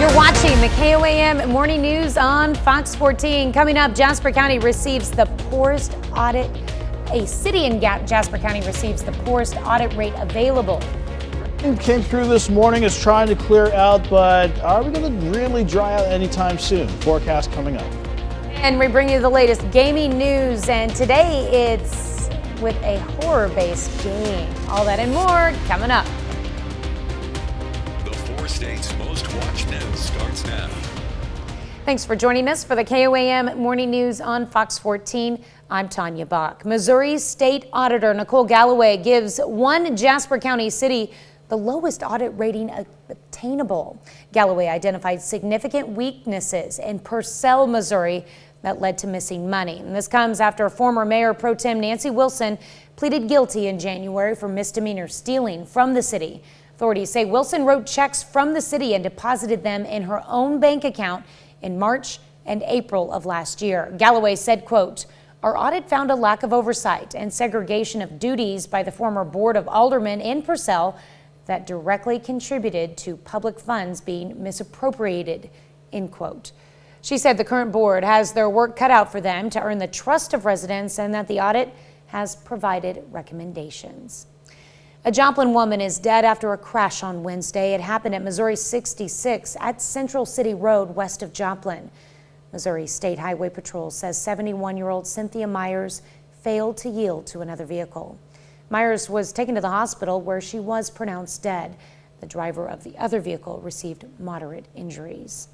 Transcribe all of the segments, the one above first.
You're watching the KOAM Morning News on Fox 14. Coming up, Jasper County receives the poorest audit. A city in Jasper County receives the poorest audit rate available. Came through this morning, is trying to clear out, but are we going to really dry out anytime soon? Forecast coming up. And we bring you the latest gaming news, and today it's with a horror-based game. All that and more coming up. The 4 states' most watched news starts now. Thanks for joining us for the KOAM Morning News on Fox 14. I'm Tanya Bach. Missouri's State Auditor Nicole Galloway gives one Jasper County city the lowest audit rating obtainable. Galloway identified significant weaknesses in Purcell, Missouri that led to missing money. And this comes after former Mayor Pro Tem Nancy Wilson pleaded guilty in January for misdemeanor stealing from the city. Authorities say Wilson wrote checks from the city and deposited them in her own bank account in March and April of last year. Galloway said, quote, "Our audit found a lack of oversight and segregation of duties by the former Board of Aldermen in Purcell that directly contributed to public funds being misappropriated," end quote. She said the current board has their work cut out for them to earn the trust of residents and that the audit has provided recommendations. A Joplin woman is dead after a crash on Wednesday. It happened at Missouri 66 at Central City Road west of Joplin. Missouri State Highway Patrol says 71-year-old Cynthia Myers failed to yield to another vehicle. Myers was taken to the hospital where she was pronounced dead. The driver of the other vehicle received moderate injuries.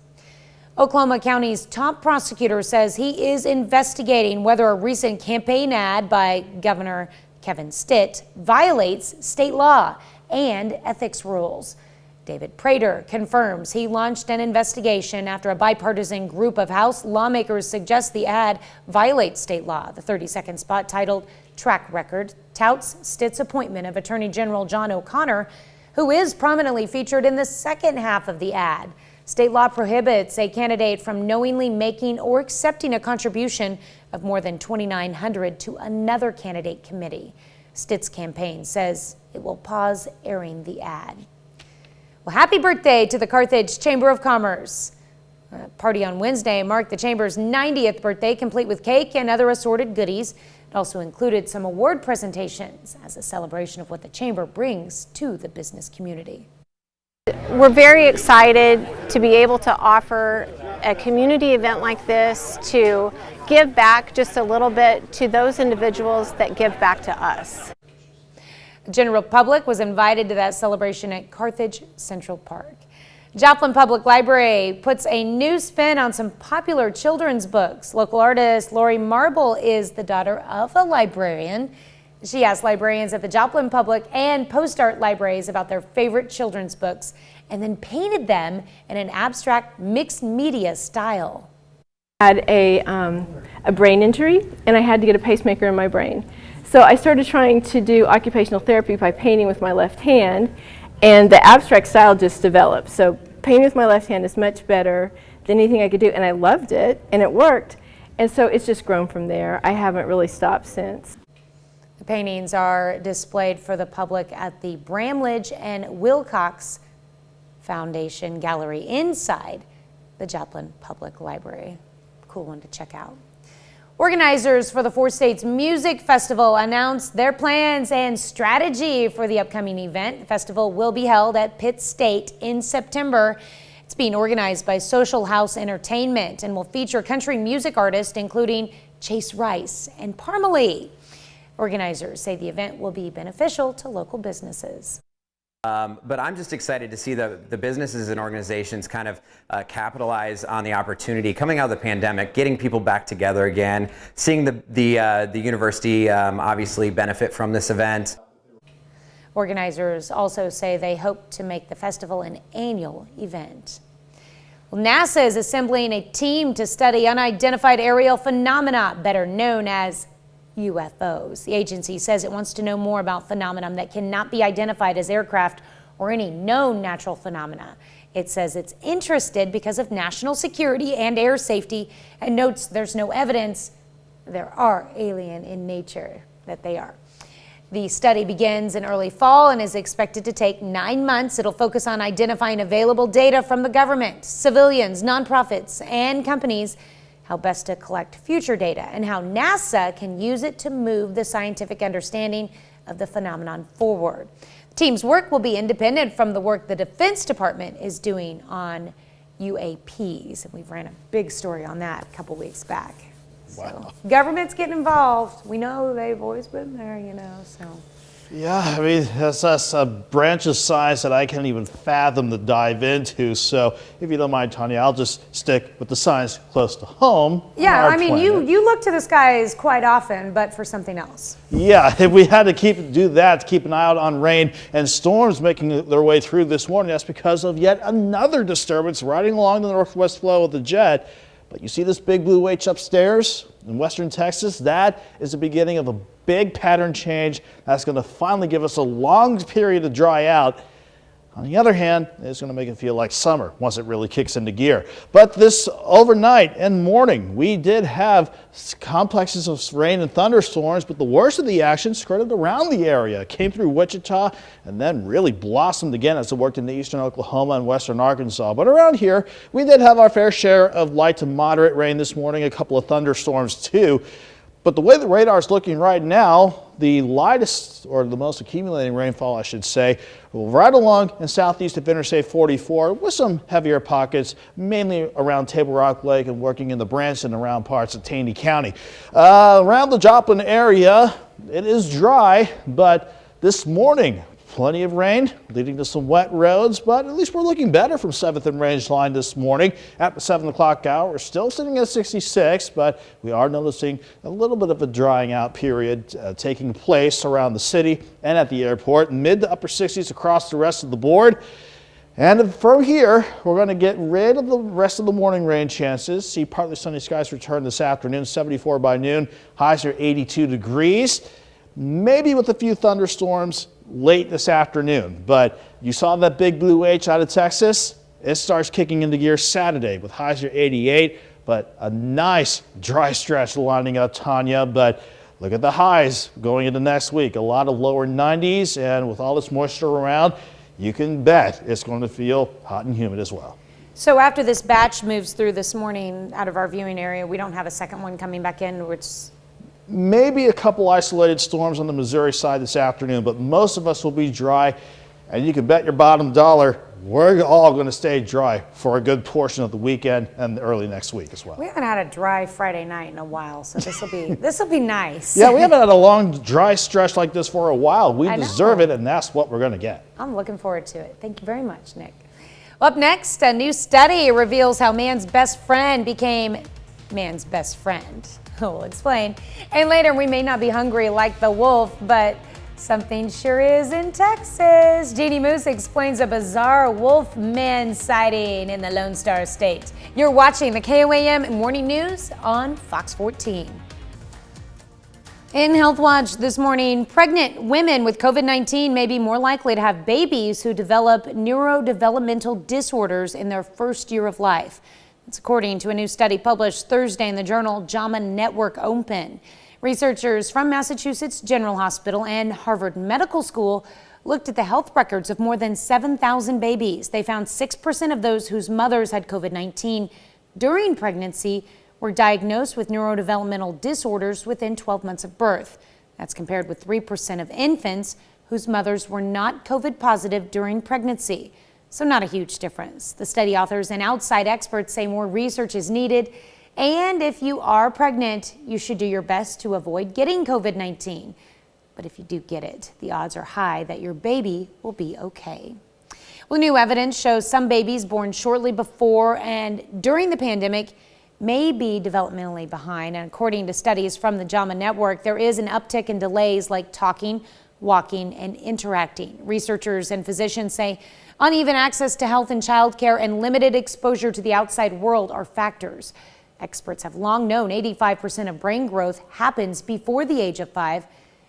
Oklahoma County's top prosecutor says he is investigating whether a recent campaign ad by Governor Kevin Stitt violates state law and ethics rules. David Prater confirms he launched an investigation after a bipartisan group of House lawmakers suggest the ad violates state law. The 30-second spot titled "Track Record" touts Stitt's appointment of Attorney General John O'Connor, who is prominently featured in the second half of the ad. State law prohibits a candidate from knowingly making or accepting a contribution of more than $2,900 to another candidate committee. Stitt's campaign says it will pause airing the ad. Well, happy birthday to the Carthage Chamber of Commerce. A party on Wednesday marked the Chamber's 90th birthday, complete with cake and other assorted goodies. It also included some award presentations as a celebration of what the Chamber brings to the business community. We're very excited to be able to offer a community event like this to give back just a little bit to those individuals that give back to us. The general public was invited to that celebration at Carthage Central Park. Joplin Public Library puts a new spin on some popular children's books. Local artist Lori Marble is the daughter of a librarian. She asked librarians at the Joplin Public and Post Art libraries about their favorite children's books and then painted them in an abstract mixed media style. I had a brain injury and I had to get a pacemaker in my brain. So I started trying to do occupational therapy by painting with my left hand, and the abstract style just developed. So painting with my left hand is much better than anything I could do, and I loved it and it worked. And so it's just grown from there. I haven't really stopped since. The paintings are displayed for the public at the Bramlage and Wilcox Foundation Gallery inside the Joplin Public Library. Cool one to check out. Organizers for the 4 States Music Festival announced their plans and strategy for the upcoming event. The festival will be held at Pitt State in September. It's being organized by Social House Entertainment and will feature country music artists including Chase Rice and Parmalee. Organizers say the event will be beneficial to local businesses. But I'm just excited to see the businesses and organizations kind of capitalize on the opportunity coming out of the pandemic, getting people back together again, seeing the university obviously benefit from this event. Organizers also say they hope to make the festival an annual event. Well, NASA is assembling a team to study unidentified aerial phenomena, better known as UFOs. The agency says it wants to know more about phenomena that cannot be identified as aircraft or any known natural phenomena. It says it's interested because of national security and air safety and notes there's no evidence there are alien in nature, that they are. The study begins in early fall and is expected to take 9 months. It'll focus on identifying available data from the government, civilians, nonprofits, and companies, how best to collect future data, and how NASA can use it to move the scientific understanding of the phenomenon forward. The team's work will be independent from the work the Defense Department is doing on UAPs, and we've ran a big story on that a couple weeks back. Wow. So, government's getting involved. We know they've always been there, so. Yeah, I mean, that's a branch of science that I can't even fathom to dive into. So if you don't mind, Tanya, I'll just stick with the science close to home. Yeah, our I mean, planet. you look to the skies quite often, but for something else. Yeah, if we had to keep an eye out on rain and storms making their way through this morning, that's because of yet another disturbance riding along the northwest flow of the jet. But you see this big blue H upstairs in western Texas? That is the beginning of a big pattern change that's going to finally give us a long period to dry out. On the other hand, it's going to make it feel like summer once it really kicks into gear. But this overnight and morning, we did have complexes of rain and thunderstorms, but the worst of the action skirted around the area. It came through Wichita and then really blossomed again as it worked into eastern Oklahoma and western Arkansas. But around here, we did have our fair share of light to moderate rain this morning, a couple of thunderstorms too. But the way the radar is looking right now, the lightest, or the most accumulating rainfall, I should say, right along in southeast of Interstate 44 with some heavier pockets, mainly around Table Rock Lake and working in the Branson and around parts of Taney County. Around the Joplin area, it is dry, but this morning, plenty of rain leading to some wet roads, but at least we're looking better from 7th and Range Line this morning. At the 7 o'clock hour, we're still sitting at 66, but we are noticing a little bit of a drying out period taking place around the city and at the airport. Mid to upper 60s across the rest of the board. And from here, we're going to get rid of the rest of the morning rain chances. See partly sunny skies return this afternoon, 74 by noon. Highs are 82 degrees. Maybe with a few thunderstorms late this afternoon, but you saw that big blue H out of Texas. It starts kicking into gear Saturday with highs are 88, but a nice dry stretch lining up, Tanya. But look at the highs going into next week. A lot of lower 90s, and with all this moisture around, you can bet it's going to feel hot and humid as well. So after this batch moves through this morning out of our viewing area, we don't have a second one coming back in, which maybe a couple isolated storms on the Missouri side this afternoon, but most of us will be dry, and you can bet your bottom dollar we're all going to stay dry for a good portion of the weekend and early next week as well. we haven't had a dry Friday night in a while, so this will be nice. Yeah, we haven't had a long dry stretch like this for a while. We I deserve know. it, and that's what we're going to get. I'm looking forward to it. Thank you very much, Nick. Up next, a new study reveals how man's best friend became man's best friend. We'll explain. And later, we may not be hungry like the wolf, but something sure is in Texas. Jeannie Moose explains a bizarre wolf man sighting in the Lone Star State. You're watching the KOAM Morning News on Fox 14. In Health Watch this morning, pregnant women with COVID-19 may be more likely to have babies who develop neurodevelopmental disorders in their first year of life. That's according to a new study published Thursday in the journal JAMA Network Open. Researchers from Massachusetts General Hospital and Harvard Medical School looked at the health records of more than 7,000 babies. They found 6% of those whose mothers had COVID-19 during pregnancy were diagnosed with neurodevelopmental disorders within 12 months of birth. That's compared with 3% of infants whose mothers were not COVID positive during pregnancy. So not a huge difference. The study authors and outside experts say more research is needed. And if you are pregnant, you should do your best to avoid getting COVID-19. But if you do get it, the odds are high that your baby will be okay. Well, new evidence shows some babies born shortly before and during the pandemic may be developmentally behind. And according to studies from the JAMA Network, there is an uptick in delays like talking, walking, and interacting. Researchers and physicians say uneven access to health and child care and limited exposure to the outside world are factors. Experts have long known 85% of brain growth happens before the age of 5,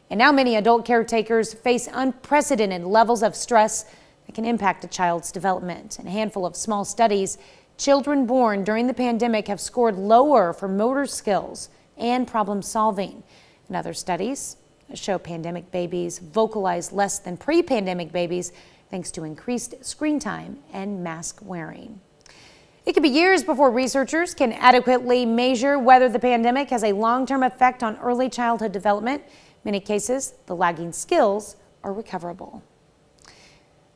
and now many adult caretakers face unprecedented levels of stress that can impact a child's development. In a handful of small studies, children born during the pandemic have scored lower for motor skills and problem solving. In other studies, show pandemic babies vocalize less than pre-pandemic babies thanks to increased screen time and mask wearing. It could be years before researchers can adequately measure whether the pandemic has a long-term effect on early childhood development. In many cases, the lagging skills are recoverable.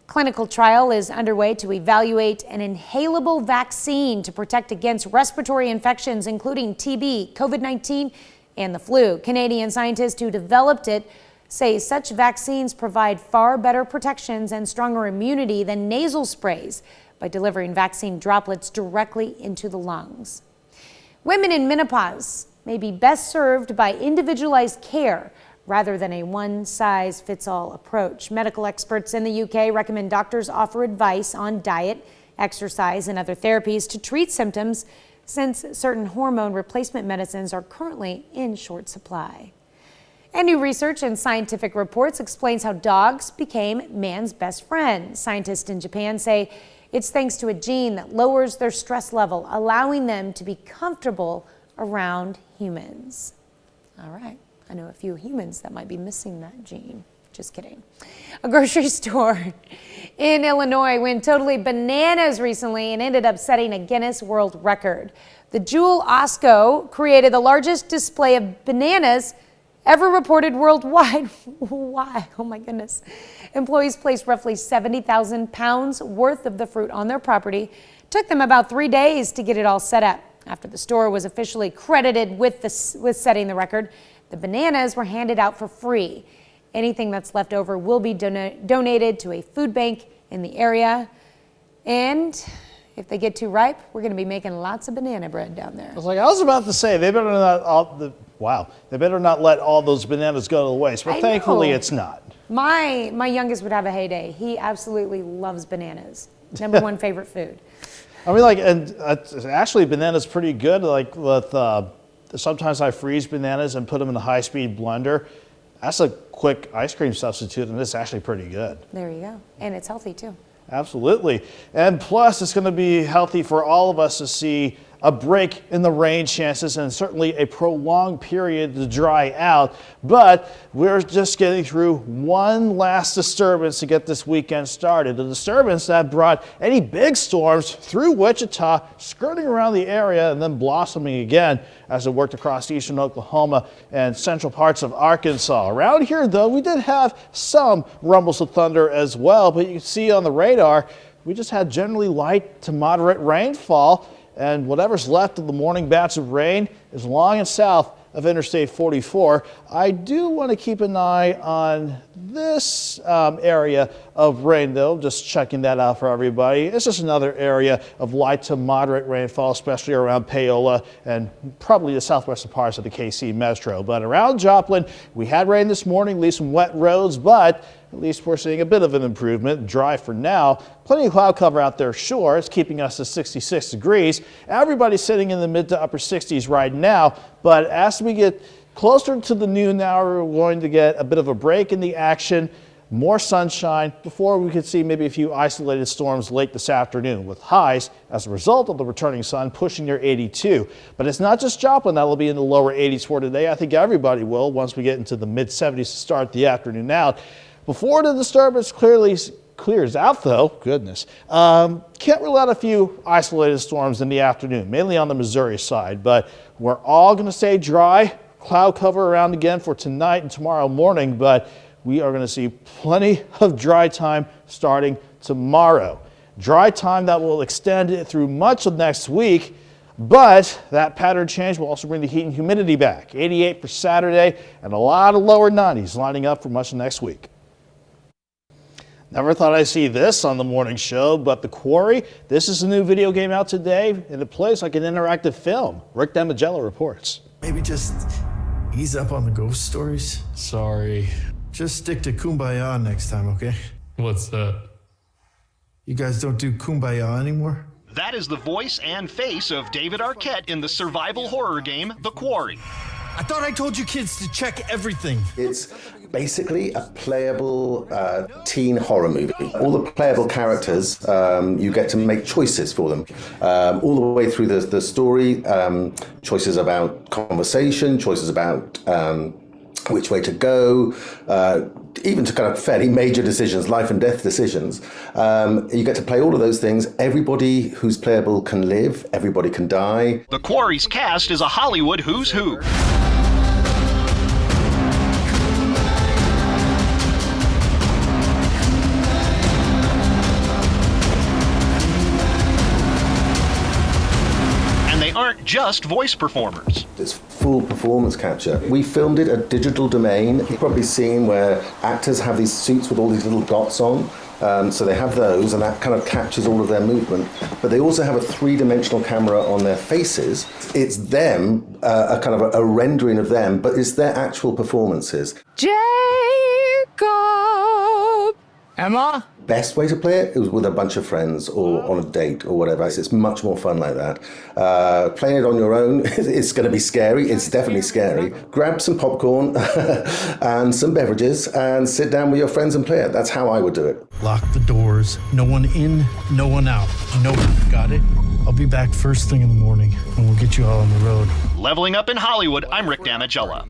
Clinical trial is underway to evaluate an inhalable vaccine to protect against respiratory infections, including TB, COVID-19, and the flu. Canadian scientists who developed it say such vaccines provide far better protections and stronger immunity than nasal sprays by delivering vaccine droplets directly into the lungs. Women in menopause may be best served by individualized care rather than a one-size-fits-all approach. Medical experts in the UK recommend doctors offer advice on diet, exercise, and other therapies to treat symptoms, since certain hormone replacement medicines are currently in short supply. And new research and scientific reports explains how dogs became man's best friend. Scientists in Japan say it's thanks to a gene that lowers their stress level, allowing them to be comfortable around humans. All right, I know a few humans that might be missing that gene. Just kidding. A grocery store in Illinois went totally bananas recently and ended up setting a Guinness World Record. The Jewel Osco created the largest display of bananas ever reported worldwide. Why? Oh my goodness. Employees placed roughly 70,000 pounds worth of the fruit on their property. It took them about 3 days to get it all set up. After the store was officially credited with setting the record, the bananas were handed out for free. Anything that's left over will be donated to a food bank in the area. And if they get too ripe, we're going to be making lots of banana bread down there. I was about to say, they better not let all those bananas go to waste, but thankfully it's not. My youngest would have a heyday. He absolutely loves bananas. Number one favorite food. I mean, actually banana's pretty good. Sometimes I freeze bananas and put them in a high-speed blender. That's a quick ice cream substitute, and it's actually pretty good. There you go. And it's healthy, too. Absolutely. And plus, it's going to be healthy for all of us to see a break in the rain chances and certainly a prolonged period to dry out. But we're just getting through one last disturbance to get this weekend started. The disturbance that brought any big storms through Wichita, skirting around the area and then blossoming again as it worked across eastern Oklahoma and central parts of Arkansas. Around here, though, we did have some rumbles of thunder as well, but you can see on the radar, we just had generally light to moderate rainfall. And whatever's left of the morning batch of rain is long and south of Interstate 44. I do want to keep an eye on this area of rain, though, just checking that out for everybody. It's just another area of light to moderate rainfall, especially around Paola and probably the southwestern parts of the KC Metro. But around Joplin, we had rain this morning, at least some wet roads, but at least we're seeing a bit of an improvement. Dry for now. Plenty of cloud cover out there, sure. It's keeping us to 66 degrees. Everybody's sitting in the mid to upper 60s right now. But as we get closer to the noon hour, we're going to get a bit of a break in the action. More sunshine before we could see maybe a few isolated storms late this afternoon, with highs as a result of the returning sun pushing near 82. But it's not just Joplin that will be in the lower 80s for today. I think everybody will once we get into the mid 70s to start the afternoon out. Before the disturbance clears out, though, goodness, can't rule out a few isolated storms in the afternoon, mainly on the Missouri side. But we're all going to stay dry. Cloud cover around again for tonight and tomorrow morning, but we are going to see plenty of dry time starting tomorrow. Dry time that will extend through much of next week, but that pattern change will also bring the heat and humidity back. 88 for Saturday and a lot of lower 90s lining up for much of next week. Never thought I'd see this on the morning show, but The Quarry, this is a new video game out today, and it plays like an interactive film. Rick Demagello reports. Maybe just ease up on the ghost stories. Sorry. Just stick to Kumbaya next time, okay? What's that? You guys don't do Kumbaya anymore? That is the voice and face of David Arquette in the survival horror game, The Quarry. I thought I told you kids to check everything. It's basically a playable teen horror movie. All the playable characters, you get to make choices for them. All the way through the story, choices about conversation, choices about which way to go, even to kind of fairly major decisions, life and death decisions. You get to play all of those things. Everybody who's playable can live, everybody can die. The Quarry's cast is a Hollywood who's who. Aren't just voice performers. It's full performance capture. We filmed it at Digital Domain. You've probably seen where actors have these suits with all these little dots on. So they have those, and that kind of captures all of their movement. But they also have a three-dimensional camera on their faces. It's them, a kind of a rendering of them, but it's their actual performances. Jacob! Emma? Best way to play it was with a bunch of friends or on a date or whatever. It's much more fun like that. Playing it on your own, it's going to be scary. It's definitely scary. Grab some popcorn and some beverages and sit down with your friends and play it. That's how I would do it. Lock the doors. No one in, no one out. No, got it? I'll be back first thing in the morning and we'll get you all on the road. Leveling Up in Hollywood, I'm Rick Damigella.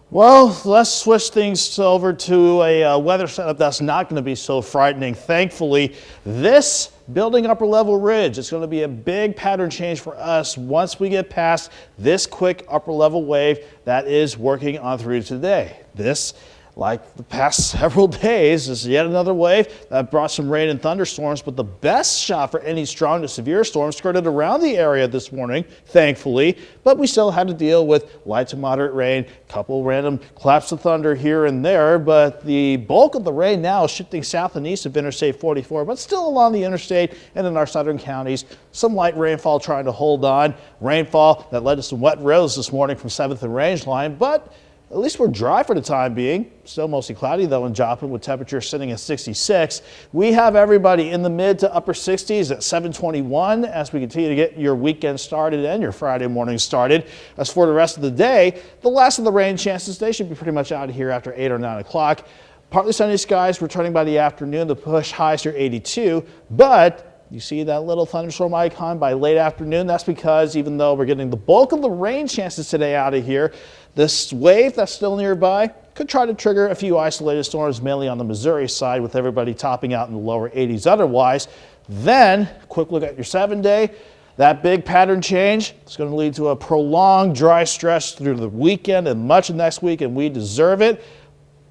Well, let's switch things over to a weather setup that's not going to be so frightening. Thankfully, this building upper level ridge is going to be a big pattern change for us once we get past this quick upper level wave that is working on through today. This, like the past several days, is yet another wave that brought some rain and thunderstorms, but the best shot for any strong to severe storms skirted around the area this morning, thankfully, but we still had to deal with light to moderate rain, a couple random claps of thunder here and there, but the bulk of the rain now is shifting south and east of Interstate 44, but still along the interstate and in our southern counties. Some light rainfall trying to hold on. Rainfall that led to some wet roads this morning from 7th and Range Line, but at least we're dry for the time being. Still mostly cloudy though in Joplin with temperatures sitting at 66. We have everybody in the mid to upper 60s at 721 as we continue to get your weekend started and your Friday morning started. As for the rest of the day, the last of the rain chances, they should be pretty much out of here after 8 or 9 o'clock. Partly sunny skies returning by the afternoon. The push highs near 82, but you see that little thunderstorm icon by late afternoon. That's because even though we're getting the bulk of the rain chances today out of here, this wave that's still nearby could try to trigger a few isolated storms, mainly on the Missouri side, with everybody topping out in the lower 80s otherwise. Then, quick look at your 7-day. That big pattern change is going to lead to a prolonged dry stretch through the weekend and much of next week, and we deserve it.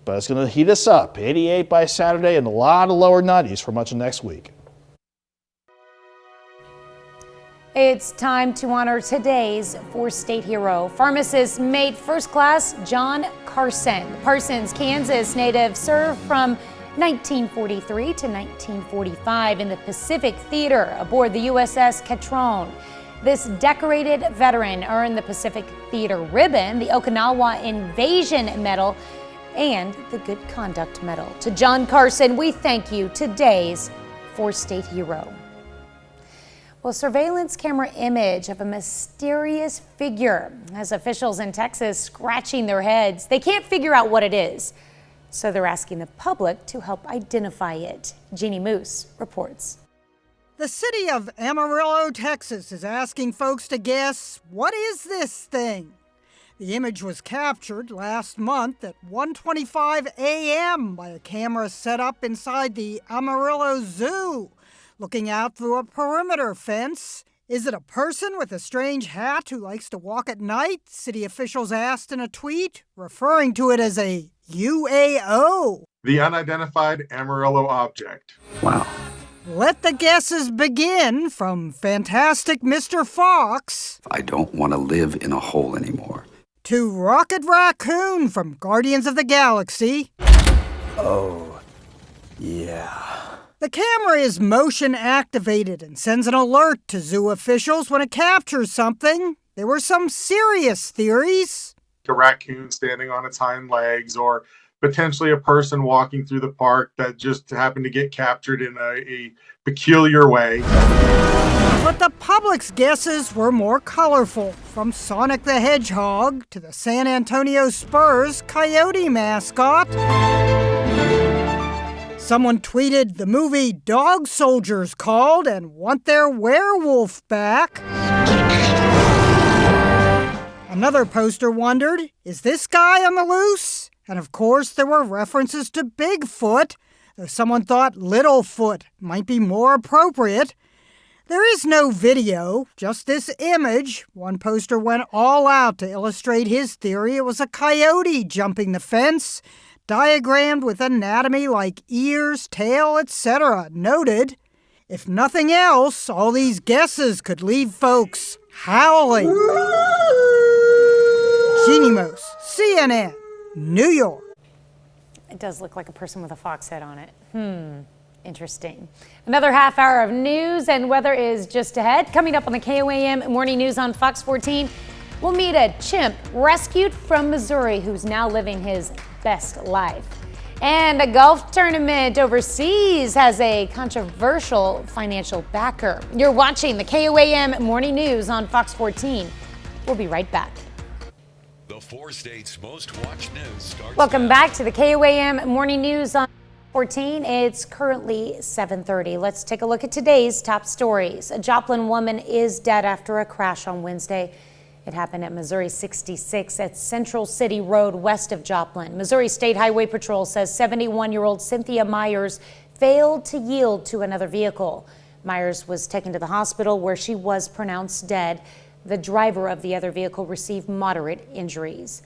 But it's going to heat us up. 88 by Saturday and a lot of lower 90s for much of next week. It's time to honor today's four-state hero, pharmacist mate first class John Carson. Parsons, Kansas native, served from 1943 to 1945 in the Pacific Theater aboard the USS Ketron. This decorated veteran earned the Pacific Theater Ribbon, the Okinawa Invasion Medal, and the Good Conduct Medal. To John Carson, we thank you, today's four-state hero. Well, surveillance camera image of a mysterious figure has officials in Texas scratching their heads. They can't figure out what it is, so they're asking the public to help identify it. Jeannie Moose reports. The city of Amarillo, Texas is asking folks to guess, what is this thing? The image was captured last month at 1:25 a.m. by a camera set up inside the Amarillo Zoo, looking out through a perimeter fence. Is it a person with a strange hat who likes to walk at night? City officials asked in a tweet, referring to it as a UAO. The unidentified Amarillo object. Wow. Let the guesses begin from Fantastic Mr. Fox. I don't want to live in a hole anymore. To Rocket Raccoon from Guardians of the Galaxy. Oh, yeah. The camera is motion activated and sends an alert to zoo officials when it captures something. There were some serious theories. A raccoon standing on its hind legs, or potentially a person walking through the park that just happened to get captured in a peculiar way. But the public's guesses were more colorful, from Sonic the Hedgehog to the San Antonio Spurs coyote mascot. Someone tweeted the movie Dog Soldiers called and want their werewolf back. Another poster wondered, is this guy on the loose? And of course, there were references to Bigfoot, though someone thought Littlefoot might be more appropriate. There is no video, just this image. One poster went all out to illustrate his theory it was a coyote jumping the fence, diagrammed with anatomy like ears, tail, etc. Noted, if nothing else, all these guesses could leave folks howling. Jeannie Mose, CNN, New York. It does look like a person with a fox head on it. Interesting. Another half hour of news and weather is just ahead. Coming up on the KOAM Morning News on Fox 14, we'll meet a chimp rescued from Missouri who's now living his best life. And a golf tournament overseas has a controversial financial backer. You're watching the KOAM Morning News on Fox 14. We'll be right back. The 4 states' most watched news starts Welcome now. back to the KOAM Morning News on 14. It's currently 7:30. Let's take a look at today's top stories. A Joplin woman is dead after a crash on Wednesday. It happened at Missouri 66 at Central City Road west of Joplin. Missouri State Highway Patrol says 71-year-old Cynthia Myers failed to yield to another vehicle. Myers was taken to the hospital where she was pronounced dead. The driver of the other vehicle received moderate injuries.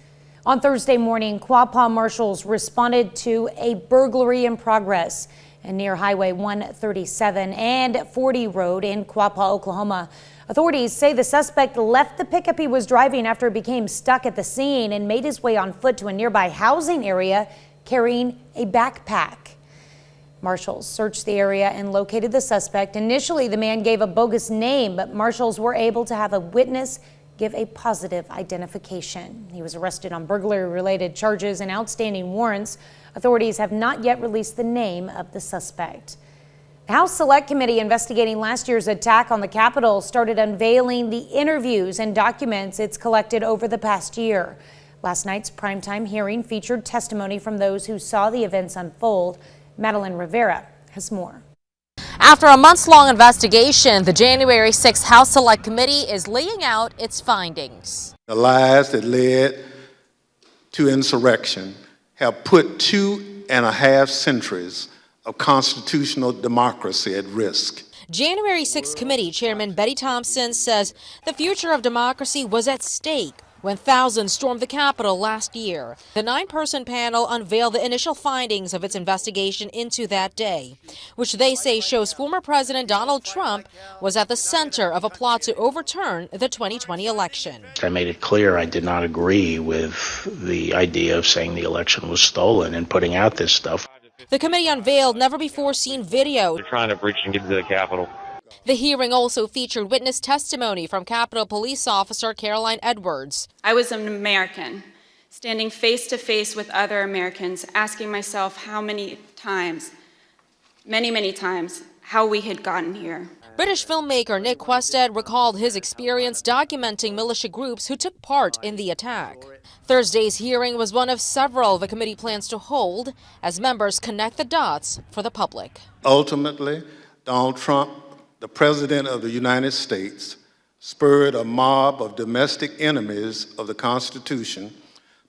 On Thursday morning, Quapaw marshals responded to a burglary in progress near Highway 137 and 40 Road in Quapaw, Oklahoma. Authorities say the suspect left the pickup he was driving after it became stuck at the scene and made his way on foot to a nearby housing area carrying a backpack. Marshals searched the area and located the suspect. Initially, the man gave a bogus name, but marshals were able to have a witness give a positive identification. He was arrested on burglary-related charges and outstanding warrants. Authorities have not yet released the name of the suspect. The House Select Committee investigating last year's attack on the Capitol started unveiling the interviews and documents it's collected over the past year. Last night's primetime hearing featured testimony from those who saw the events unfold. Madeline Rivera has more. After a months-long investigation, the January 6th House Select Committee is laying out its findings. The lies that led to insurrection have put 2.5 centuries of constitutional democracy at risk. January 6th Committee Chairman Betty Thompson says the future of democracy was at stake when thousands stormed the Capitol last year. The 9-person panel unveiled the initial findings of its investigation into that day, which they say shows former President Donald Trump was at the center of a plot to overturn the 2020 election. I made it clear I did not agree with the idea of saying the election was stolen and putting out this stuff. The committee unveiled never-before-seen video. They're trying to breach and get to the Capitol. The hearing also featured witness testimony from Capitol Police Officer Caroline Edwards. I was an American, standing face to face with other Americans, asking myself how many times, many times, how we had gotten here. British filmmaker Nick Quested recalled his experience documenting militia groups who took part in the attack. Thursday's hearing was one of several the committee plans to hold as members connect the dots for the public. Ultimately, Donald Trump, the President of the United States, spurred a mob of domestic enemies of the Constitution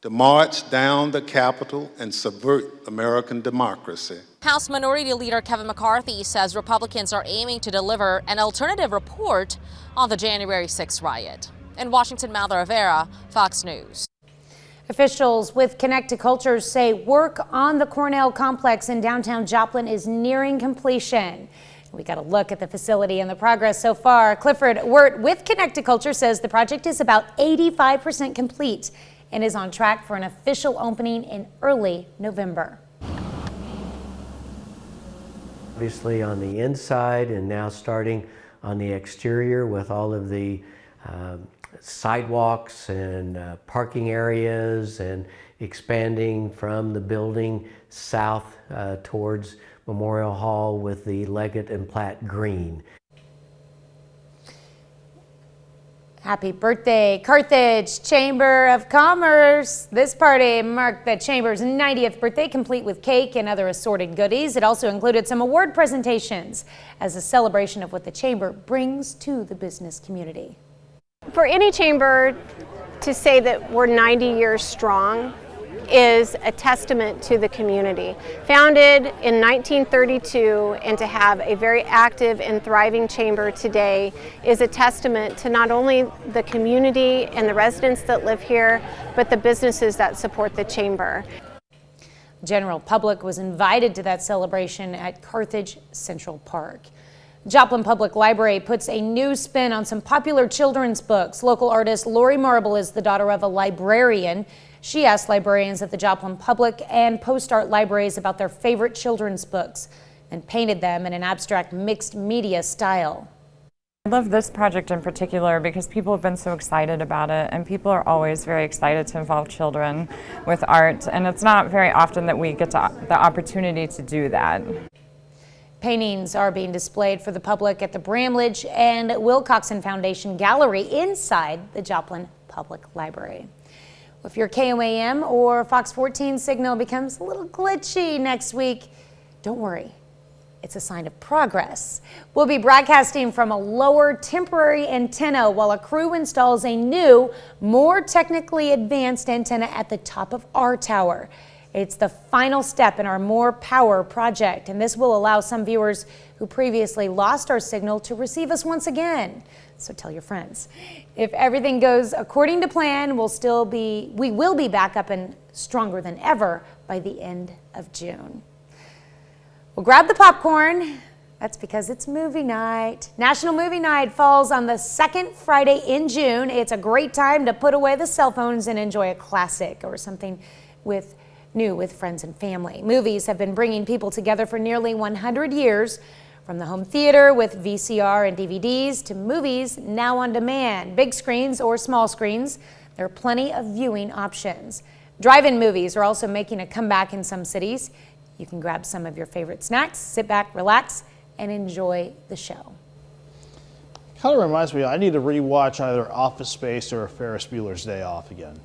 to march down the Capitol and subvert American democracy. House Minority Leader Kevin McCarthy says Republicans are aiming to deliver an alternative report on the January 6th riot. In Washington, Madeline Rivera, Fox News. Officials with Connect to Culture say work on the Cornell complex in downtown Joplin is nearing completion. We got a look at the facility and the progress so far. Clifford Wirt with Connect to Culture says the project is about 85% complete and is on track for an official opening in early November. Obviously on the inside and now starting on the exterior with all of the sidewalks and parking areas and expanding from the building south towards Memorial Hall with the Leggett and Platt Green. Happy birthday, Carthage Chamber of Commerce. This party marked the Chamber's 90th birthday, complete with cake and other assorted goodies. It also included some award presentations as a celebration of what the Chamber brings to the business community. For any chamber to say that we're 90 years strong is a testament to the community. Founded in 1932, and to have a very active and thriving chamber today is a testament to not only the community and the residents that live here, but the businesses that support the chamber. General public was invited to that celebration at Carthage Central Park. Joplin Public Library puts a new spin on some popular children's books. Local artist Lori Marble is the daughter of a librarian. She asked librarians at the Joplin Public and Post Art libraries about their favorite children's books and painted them in an abstract mixed media style. I love this project in particular because people have been so excited about it, and people are always very excited to involve children with art, and it's not very often that we get the opportunity to do that. Paintings are being displayed for the public at the Bramlage and Wilcoxon Foundation Gallery inside the Joplin Public Library. If your KOAM or Fox 14 signal becomes a little glitchy next week, don't worry. It's a sign of progress. We'll be broadcasting from a lower temporary antenna while a crew installs a new, more technically advanced antenna at the top of our tower. It's the final step in our More Power project, and this will allow some viewers who previously lost our signal to receive us once again. So tell your friends. If everything goes according to plan, we will be back up and stronger than ever by the end of June. Well, grab the popcorn. That's because it's movie night. National Movie Night falls on the second Friday in June. It's a great time to put away the cell phones and enjoy a classic or something new with friends and family. Movies have been bringing people together for nearly 100 years. From the home theater with VCR and DVDs to movies now on demand, big screens or small screens, there are plenty of viewing options. Drive-in movies are also making a comeback in some cities. You can grab some of your favorite snacks, sit back, relax, and enjoy the show. Kind of reminds me, I need to rewatch either Office Space or Ferris Bueller's Day Off again.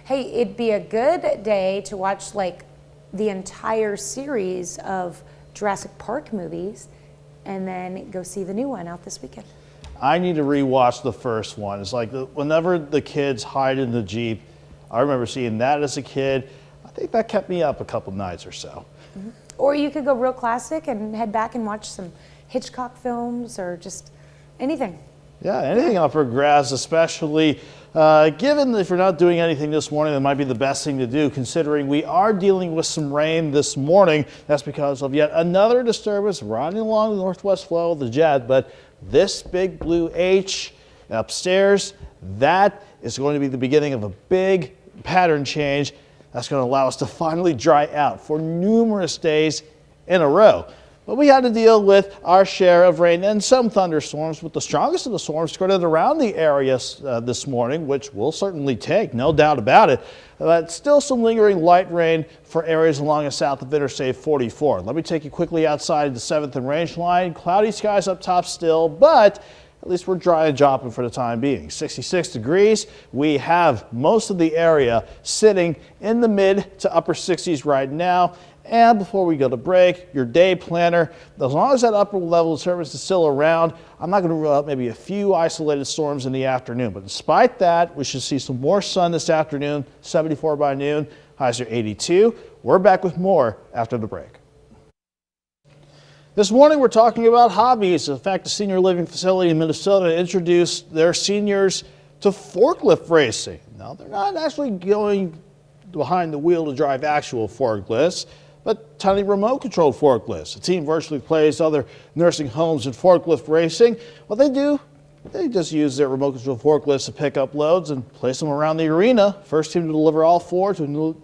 Hey, it'd be a good day to watch like the entire series of Jurassic Park movies and then go see the new one out this weekend. I need to rewatch the first one. It's like whenever the kids hide in the Jeep, I remember seeing that as a kid. I think that kept me up a couple nights or so. Or you could go real classic and head back and watch some Hitchcock films or just anything. Yeah, anything up for grabs, especially given that if you're not doing anything this morning, that might be the best thing to do, considering we are dealing with some rain this morning. That's because of yet another disturbance running along the northwest flow of the jet. But this big blue H upstairs, that is going to be the beginning of a big pattern change that's going to allow us to finally dry out for numerous days in a row. But we had to deal with our share of rain and some thunderstorms, with the strongest of the storms skirted around the area this morning, which we'll certainly take, no doubt about it. But still some lingering light rain for areas along the south of Interstate 44. Let me take you quickly outside the 7th and Range line. Cloudy skies up top still, but at least we're dry in Joplin for the time being. 66 degrees. We have most of the area sitting in the mid to upper 60s right now. And before we go to break, your day planner, as long as that upper level disturbance is still around, I'm not going to rule out maybe a few isolated storms in the afternoon. But despite that, we should see some more sun this afternoon, 74 by noon, highs are 82. We're back with more after the break. This morning we're talking about hobbies. In fact, a senior living facility in Minnesota introduced their seniors to forklift racing. Now, they're not actually going behind the wheel to drive actual forklifts, but tiny remote-controlled forklifts. The team virtually plays other nursing homes in forklift racing. What they do, they just use their remote-controlled forklifts to pick up loads and place them around the arena. First team to deliver all four to a new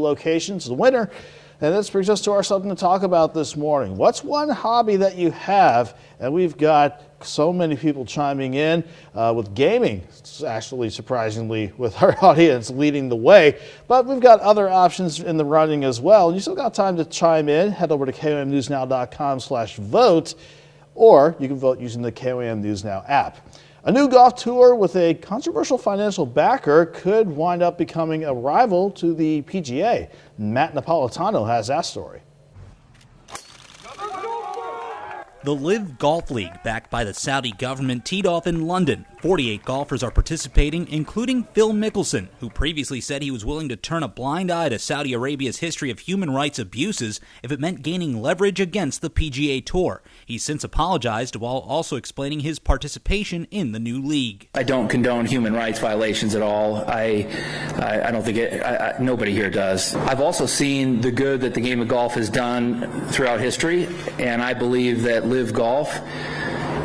location is the winner. And this brings us to our something to talk about this morning. What's one hobby that you have? And we've got so many people chiming in with gaming, actually surprisingly, with our audience leading the way. But we've got other options in the running as well. You still got time to chime in. Head over to KOAMNewsNow.com/vote, or you can vote using the KOAM News Now app. A new golf tour with a controversial financial backer could wind up becoming a rival to the PGA. Matt Napolitano has that story. The Live Golf League, backed by the Saudi government, teed off in London 48 golfers are participating, including Phil Mickelson, who previously said he was willing to turn a blind eye to Saudi Arabia's history of human rights abuses if it meant gaining leverage against the PGA Tour. He's since apologized while also explaining his participation in the new league. I don't condone human rights violations at all. I don't think nobody here does. I've also seen the good that the game of golf has done throughout history, and I believe that Live Golf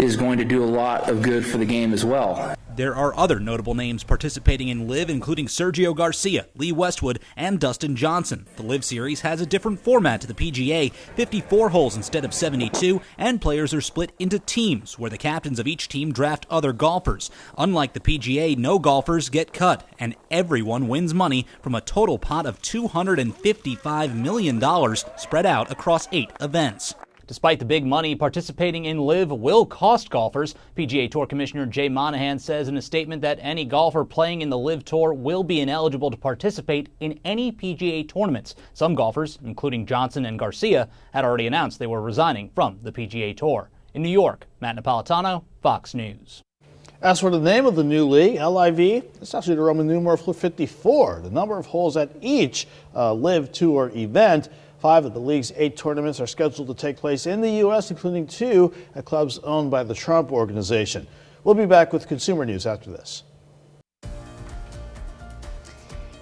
is going to do a lot of good for the game as well. There are other notable names participating in Live, including Sergio Garcia, Lee Westwood, and Dustin Johnson. The Live Series has a different format to the PGA, 54 holes instead of 72, and players are split into teams, where the captains of each team draft other golfers. Unlike the PGA, no golfers get cut, and everyone wins money from a total pot of $255 million spread out across 8 events. Despite the big money, participating in Live will cost golfers. PGA Tour Commissioner Jay Monahan says in a statement that any golfer playing in the Live Tour will be ineligible to participate in any PGA tournaments. Some golfers, including Johnson and Garcia, had already announced they were resigning from the PGA Tour. In New York, Matt Napolitano, Fox News. As for the name of the new league, LIV, it's actually the Roman numeral 54, the number of holes at each Live Tour event. 5 of the league's 8 tournaments are scheduled to take place in the U.S., including 2 at clubs owned by the Trump Organization. We'll be back with Consumer News after this.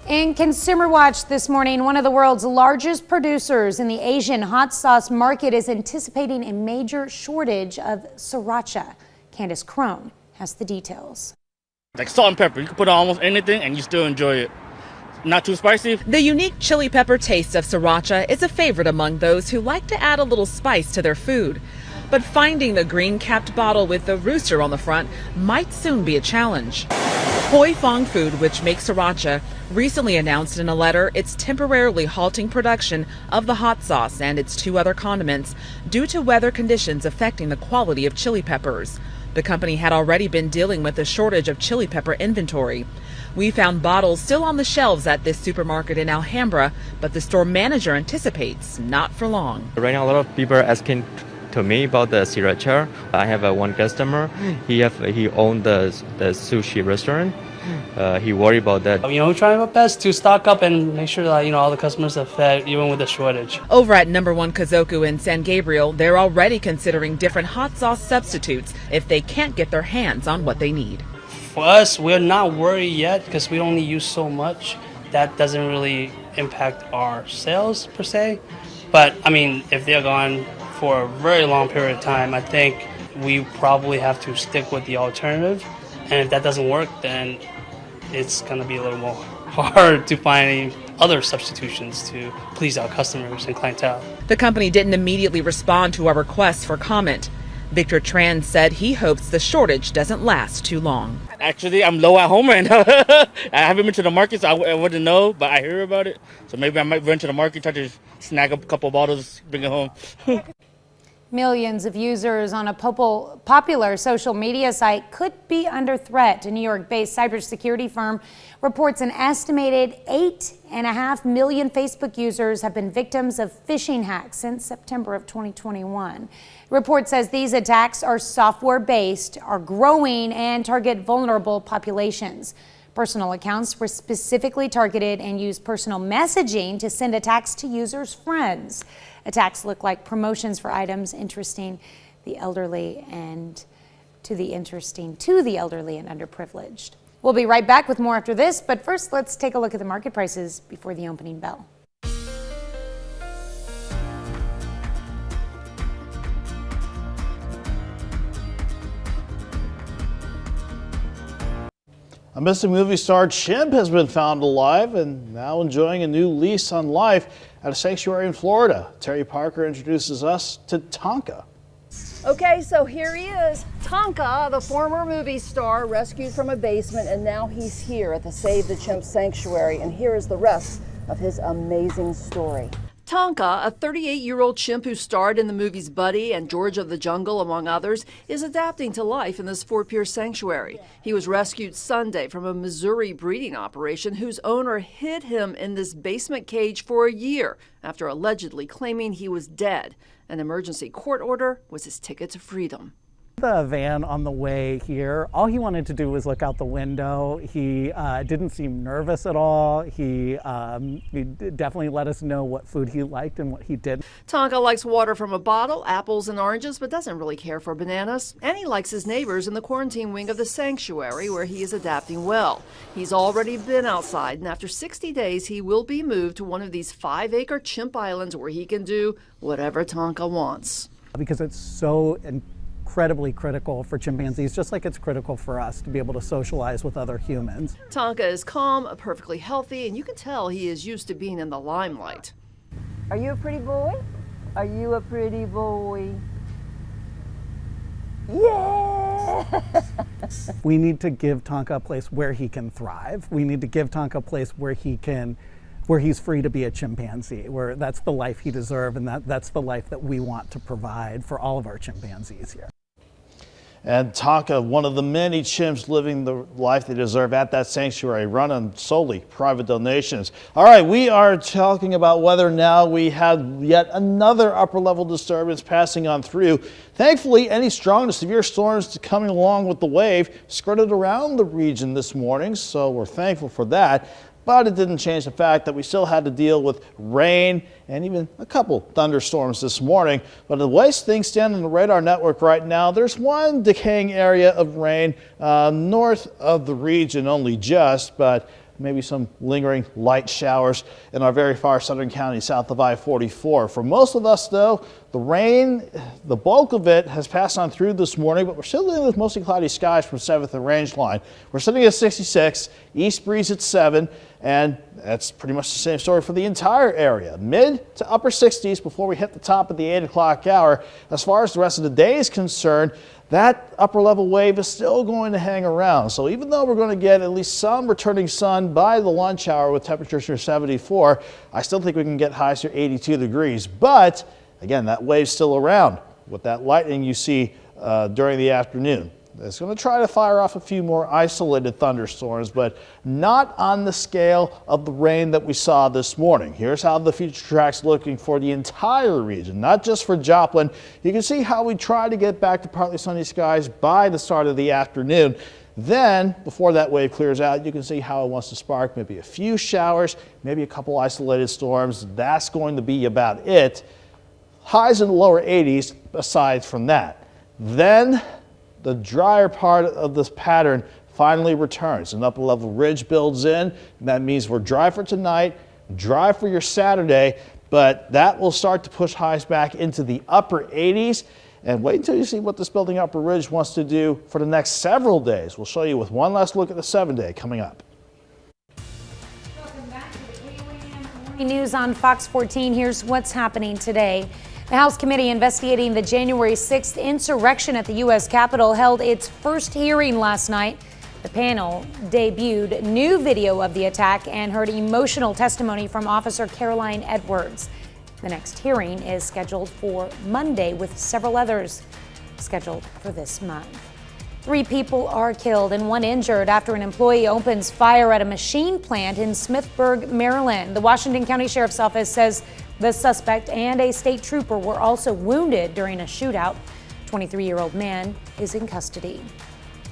In Consumer Watch this morning, one of the world's largest producers in the Asian hot sauce market is anticipating a major shortage of Sriracha. Candace Crone has the details. Like salt and pepper, you can put on almost anything and you still enjoy it. Not too spicy. The unique chili pepper taste of Sriracha is a favorite among those who like to add a little spice to their food. But finding the green-capped bottle with the rooster on the front might soon be a challenge. Hoi Fong Food, which makes Sriracha, recently announced in a letter it's temporarily halting production of the hot sauce and its 2 other condiments due to weather conditions affecting the quality of chili peppers. The company had already been dealing with a shortage of chili pepper inventory. We found bottles still on the shelves at this supermarket in Alhambra, but the store manager anticipates not for long. Right now, a lot of people are asking to me about the Sriracha. I have one customer. He owned the sushi restaurant. He worried about that. We try our best to stock up and make sure that all the customers are fed, even with the shortage. Over at number 1 Kazoku in San Gabriel, they're already considering different hot sauce substitutes if they can't get their hands on what they need. For us, we're not worried yet because we only use so much. That doesn't really impact our sales per se. But if they're gone for a very long period of time, I think we probably have to stick with the alternative. And if that doesn't work, then it's going to be a little more hard to find any other substitutions to please our customers and clientele. The company didn't immediately respond to our requests for comment. Victor Tran said he hopes the shortage doesn't last too long. Actually, I'm low at home right now. I haven't been to the market, so I wouldn't know, but I hear about it. So maybe I might run to the market, try to snag up a couple bottles, bring it home. Millions of users on a popular social media site could be under threat. A New York-based cybersecurity firm reports an estimated 8.5 million Facebook users have been victims of phishing hacks since September of 2021. The report says these attacks are software-based, are growing, and target vulnerable populations. Personal accounts were specifically targeted and used personal messaging to send attacks to users' friends. Attacks look like promotions for items interesting the elderly and to the elderly and underprivileged. We'll be right back with more after this, but first let's take a look at the market prices before the opening bell. A missing movie star chimp has been found alive and now enjoying a new lease on life at a sanctuary in Florida. Terry Parker introduces us to Tonka. Okay, so here he is. Tonka, the former movie star, rescued from a basement, and now he's here at the Save the Chimp Sanctuary. And here is the rest of his amazing story. Tonka, a 38-year-old chimp who starred in the movies Buddy and George of the Jungle, among others, is adapting to life in this Fort Pierce sanctuary. He was rescued Sunday from a Missouri breeding operation whose owner hid him in this basement cage for a year after allegedly claiming he was dead. An emergency court order was his ticket to freedom. The van on the way here, all he wanted to do was look out the window. He didn't seem nervous at all. He definitely let us know what food he liked and what he didn't. Tonka likes water from a bottle, apples and oranges, but doesn't really care for bananas. And he likes his neighbors in the quarantine wing of the sanctuary, where he is adapting well. He's already been outside, and after 60 days, he will be moved to one of these 5-acre chimp islands where he can do whatever Tonka wants. Because it's so incredibly critical for chimpanzees, just like it's critical for us to be able to socialize with other humans. Tonka is calm, perfectly healthy, and you can tell he is used to being in the limelight. Are you a pretty boy? Are you a pretty boy? Yeah! We need to give Tonka a place where he can thrive. We need to give Tonka a place where he's free to be a chimpanzee, where that's the life he deserves, and that's the life that we want to provide for all of our chimpanzees here. And Tonka, one of the many chimps living the life they deserve at that sanctuary, run on solely private donations. All right, we are talking about whether now we have yet another upper level disturbance passing on through. Thankfully, any strong to severe storms coming along with the wave skirted around the region this morning, so we're thankful for that. But it didn't change the fact that we still had to deal with rain and even a couple thunderstorms this morning. But the way things stand on the radar network right now, there's one decaying area of rain north of the region, only just, but maybe some lingering light showers in our very far southern county south of I-44. For most of us, though, the rain, the bulk of it has passed on through this morning, but we're still dealing with mostly cloudy skies from 7th and Range Line. We're sitting at 66, east breeze at 7, and that's pretty much the same story for the entire area. Mid to upper 60s before we hit the top of the 8 o'clock hour. As far as the rest of the day is concerned, that upper level wave is still going to hang around. So even though we're going to get at least some returning sun by the lunch hour with temperatures near 74, I still think we can get highs near 82 degrees. But again, that wave's still around with that lightning you see during the afternoon. It's going to try to fire off a few more isolated thunderstorms, but not on the scale of the rain that we saw this morning. Here's how the future track's looking for the entire region, not just for Joplin. You can see how we try to get back to partly sunny skies by the start of the afternoon. Then, before that wave clears out, you can see how it wants to spark maybe a few showers, maybe a couple isolated storms. That's going to be about it. Highs in the lower 80s aside from that. Then the drier part of this pattern finally returns. An upper level ridge builds in, and that means we're dry for tonight, dry for your Saturday, but that will start to push highs back into the upper 80s. And wait until you see what this building upper ridge wants to do for the next several days. We'll show you with one last look at the 7-day coming up. Welcome back to the KOAM Morning News on Fox 14. Here's what's happening today. The House committee investigating the January 6th insurrection at the U.S. Capitol held its first hearing last night. The panel debuted new video of the attack and heard emotional testimony from Officer Caroline Edwards. The next hearing is scheduled for Monday, with several others scheduled for this month. 3 people are killed and 1 injured after an employee opens fire at a machine plant in Smithburg, Maryland. The Washington County Sheriff's Office says the suspect and a state trooper were also wounded during a shootout. 23-year-old man is in custody.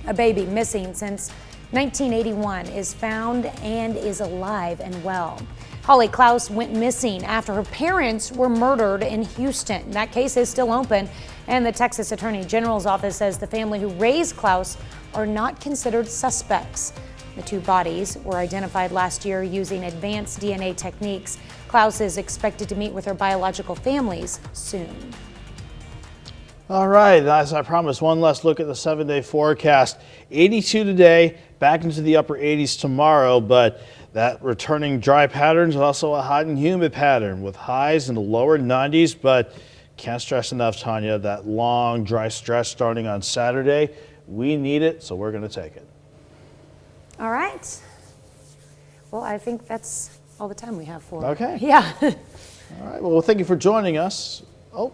A baby missing since 1981 is found and is alive and well. Holly Klaus went missing after her parents were murdered in Houston. That case is still open, and the Texas Attorney General's office says the family who raised Klaus are not considered suspects. The 2 bodies were identified last year using advanced DNA techniques. Klaus is expected to meet with her biological families soon. All right, as I promised, one last look at the 7-day forecast. 82 today, back into the upper 80s tomorrow, but that returning dry pattern is also a hot and humid pattern with highs in the lower 90s, but can't stress enough, Tanya, that long dry stretch starting on Saturday. We need it, so we're going to take it. All right. Well, I think that's all the time we have for. Okay. Yeah. All right. Well, thank you for joining us. Oh,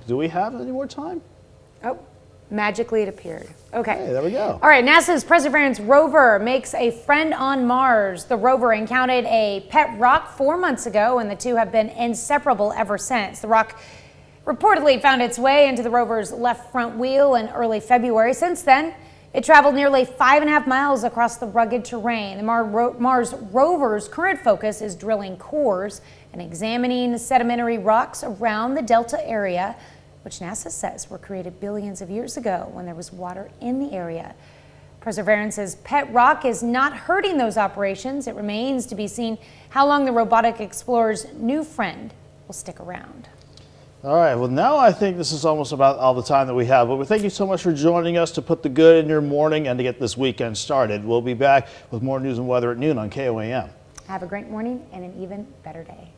do we have any more time? Oh, magically it appeared. Okay. Hey, there we go. All right. NASA's Perseverance rover makes a friend on Mars. The rover encountered a pet rock 4 months ago, and the two have been inseparable ever since. The rock reportedly found its way into the rover's left front wheel in early February. Since then, it traveled nearly 5.5 miles across the rugged terrain. The Mars rover's current focus is drilling cores and examining sedimentary rocks around the Delta area, which NASA says were created billions of years ago when there was water in the area. Perseverance's pet rock is not hurting those operations. It remains to be seen how long the robotic explorer's new friend will stick around. All right, well, now I think this is almost about all the time that we have, but we thank you so much for joining us to put the good in your morning and to get this weekend started. We'll be back with more news and weather at noon on KOAM. Have a great morning and an even better day.